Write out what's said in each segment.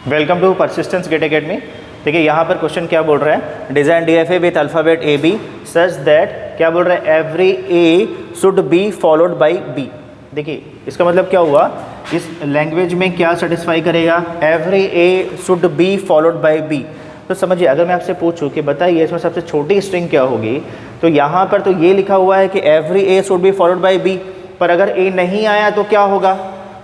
Welcome to Persistence GATE Academy. देखिए यहाँ पर क्वेश्चन क्या बोल रहा है, design DFA with alphabet A B such that, क्या बोल रहा है, every A should be followed by B. देखिए इसका मतलब क्या हुआ, इस लैंग्वेज में क्या सेटिस्फाई करेगा, every A should be followed by B. तो समझिए, अगर मैं आपसे पूछूं कि बताइए इसमें सबसे छोटी स्ट्रिंग क्या होगी, तो यहाँ पर तो ये लिखा हुआ है कि every A should be followed by B, पर अगर ए नहीं आया तो क्या होगा,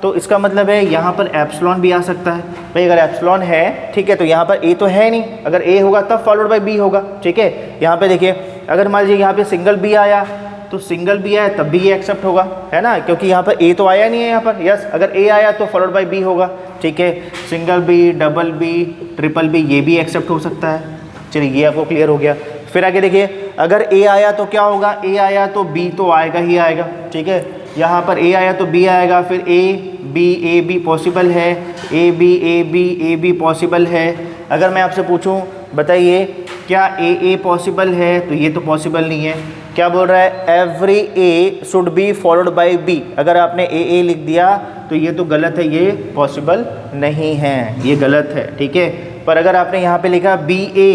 तो इसका मतलब है यहाँ पर एप्सिलॉन भी आ सकता है। भाई अगर एप्सिलॉन है, ठीक है, तो यहाँ पर ए तो है नहीं, अगर ए होगा तब फॉलोड बाई बी होगा, ठीक है। यहाँ पे देखिए, अगर मान लीजिए यहाँ पे सिंगल बी आया, तो सिंगल बी आया तब भी ये एक्सेप्ट होगा, है ना, क्योंकि यहाँ पर ए तो आया नहीं है यहाँ पर। यस, अगर ए आया तो फॉलोड बाई बी होगा, ठीक है। Single B, double B, triple B, ये भी एक्सेप्ट हो सकता है। चलिए ये आपको क्लियर हो गया। फिर आगे देखिए, अगर ए आया तो क्या होगा, ए आया तो बी तो आएगा ही आएगा, ठीक है। यहाँ पर ए आया तो बी आएगा, फिर ए बी पॉसिबल है, ए बी पॉसिबल है। अगर मैं आपसे पूछूं बताइए क्या ए पॉसिबल है, तो ये तो पॉसिबल नहीं है। क्या बोल रहा है, every A should be followed by B. अगर आपने ए लिख दिया तो ये तो गलत है, ये पॉसिबल नहीं है, ये गलत है, ठीक है। पर अगर आपने यहाँ पे लिखा बी ए,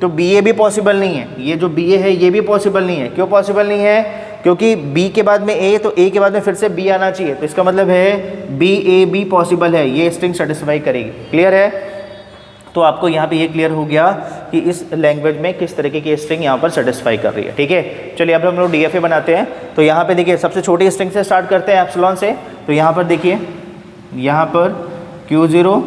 तो बी ए भी पॉसिबल नहीं है, ये जो बी ए है ये भी पॉसिबल नहीं है। क्यों पॉसिबल नहीं है, क्योंकि बी के बाद में ए, तो ए के बाद में फिर से बी आना चाहिए, तो इसका मतलब है बी ए बी पॉसिबल है, ये स्ट्रिंग सेटिस्फाई करेगी। क्लियर है, तो आपको यहाँ पे ये क्लियर हो गया कि इस लैंग्वेज में किस तरीके की स्ट्रिंग यहाँ पर सेटिस्फाई कर रही है, ठीक है। चलिए अब हम लोग डीएफए बनाते हैं। तो यहाँ पे देखिए, सबसे छोटी स्ट्रिंग से स्टार्ट करते हैं, एप्सिलॉन से। तो यहाँ पर देखिए, यहाँ पर Q0,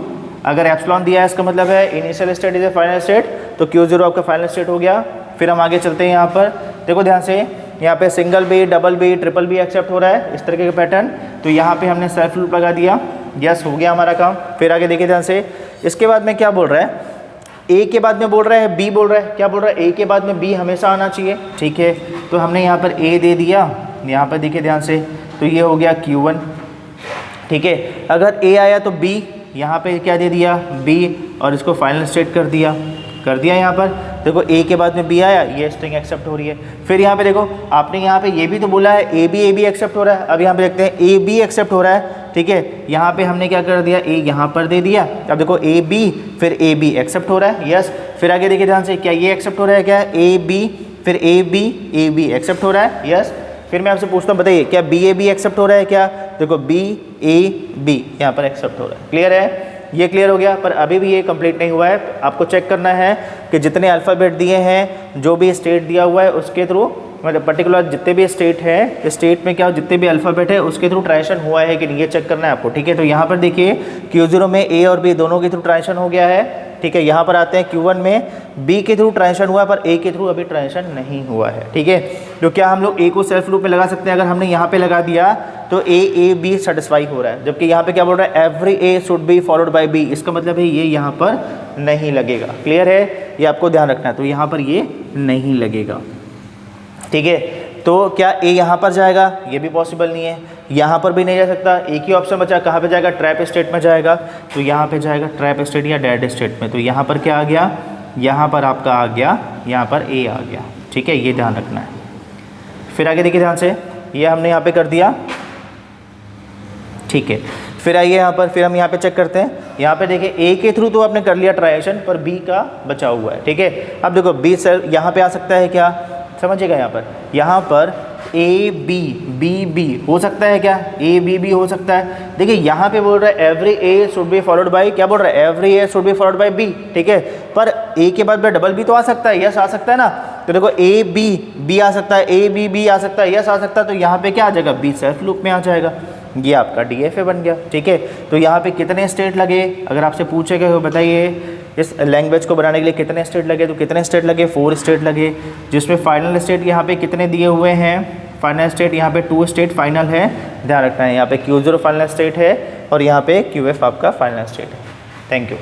अगर एप्सिलॉन दिया है इसका मतलब है initial state is A final state, तो Q0 आपका फाइनल स्टेट हो गया। फिर हम आगे चलते हैं, यहाँ पर देखो ध्यान से, यहाँ पे single B, double B, triple B accept हो रहा है, इस तरीके का पैटर्न। तो यहाँ पे हमने सेल्फ लूप लगा दिया, यस हो गया हमारा काम। फिर आगे देखिए ध्यान से, इसके बाद में क्या बोल रहा है, ए के बाद में बोल रहा है बी बोल रहा है, क्या बोल रहा है, ए के बाद में बी हमेशा आना चाहिए, ठीक है। तो हमने यहाँ पर ए दे दिया, यहाँ पर देखिए ध्यान से, तो ये हो गया Q1, ठीक है। अगर ए आया तो बी, यहाँ पे क्या दे दिया, बी, और इसको फाइनल स्टेट कर दिया यहाँ पर। देखो ए के बाद में बी आया, ये स्ट्रिंग एक्सेप्ट हो रही है। फिर यहाँ पे देखो, आपने यहाँ पे ये भी तो बोला है ए बी एक्सेप्ट हो रहा है। अब यहाँ पे देखते हैं ए बी एक्सेप्ट हो रहा है, ठीक है। यहाँ पे हमने क्या कर दिया, ए यहाँ पर दे दिया। अब देखो ए बी, फिर ए बी एक्सेप्ट हो रहा है, यस। फिर आगे देखिए ध्यान से, क्या ये एक्सेप्ट हो रहा है, क्या ए बी, फिर ए बी एक्सेप्ट हो रहा है, यस। फिर मैं आपसे पूछता हूँ, बताइए क्या बी ए बी एक्सेप्ट हो रहा है, क्या, देखो बी ए बी यहाँ पर एक्सेप्ट हो रहा है। क्लियर है, ये क्लियर हो गया। पर अभी भी ये कंप्लीट नहीं हुआ है, आपको चेक करना है कि जितने अल्फ़ाबेट दिए हैं, जो भी स्टेट दिया हुआ है उसके थ्रू, मतलब पर्टिकुलर जितने भी स्टेट है, स्टेट में क्या जितने भी अल्फ़ाबेट है उसके थ्रू ट्रांजिशन हुआ है कि नहीं, ये चेक करना है आपको, ठीक है। तो यहाँ पर देखिए, Q0 में ए और बी दोनों के थ्रू ट्रांजिशन हो गया है, ठीक है। यहाँ पर आते हैं Q1 में बी के थ्रू ट्रांजिशन हुआ है, पर ए के थ्रू अभी ट्रांजिशन नहीं हुआ है, ठीक है। तो क्या हम लोग ए को सेल्फ लूप में लगा सकते हैं, अगर हमने यहाँ पे लगा दिया तो ए बी सेटिस्फाई हो रहा है, जबकि यहाँ पे क्या बोल रहा है, every A should be followed by B, इसका मतलब है ये यहाँ पर नहीं लगेगा। क्लियर है, ये आपको ध्यान रखना है, तो यहाँ पर ये नहीं लगेगा, ठीक है। तो क्या ए यहाँ पर जाएगा, ये भी पॉसिबल नहीं है, यहाँ पर भी नहीं जा सकता। एक ही ऑप्शन बचा, कहाँ पे जाएगा, ट्रैप स्टेट में जाएगा, तो यहाँ पे जाएगा ट्रैप स्टेट या डेड स्टेट में। तो यहाँ पर क्या आ गया, यहाँ पर आपका आ गया, यहाँ पर ए आ गया, ठीक है, ये ध्यान रखना है। फिर आगे देखिए ध्यान से, ये हमने यहाँ पे कर दिया, ठीक है। फिर आइए यहाँ पर, फिर हम यहाँ पे चेक करते हैं। यहाँ पे देखिए, ए के थ्रू तो आपने कर लिया ट्रांजिशन, पर बी का बचा हुआ है, ठीक है। अब देखो बी सर यहाँ पे आ सकता है, क्या समझिएगा, यहाँ पर ए बी हो सकता है, क्या ए बी हो सकता है। देखिए यहाँ पे बोल रहा है every A should be followed by, क्या बोल रहा है, every A should be followed by B, ठीक है। पर ए के बाद में डबल बी तो आ सकता है, यस आ सकता है ना। तो देखो ए बी आ सकता है, ए बी आ सकता है, यस आ सकता है। तो यहाँ पे क्या आ जाएगा, बी सेल्फ लूप में आ जाएगा, ये आपका डीएफए बन गया, ठीक है। तो यहाँ पे कितने स्टेट लगे, अगर आपसे पूछेगा तो बताइए इस लैंग्वेज को बनाने के लिए कितने स्टेट लगे, तो कितने स्टेट लगे, 4 स्टेट लगे, जिसमें फाइनल स्टेट यहाँ पे कितने दिए हुए हैं, फाइनल स्टेट यहाँ पे 2 स्टेट फाइनल है, ध्यान रखना है। यहाँ पे Q0 फाइनल स्टेट है और यहाँ पे QF आपका फाइनल स्टेट है। Thank you.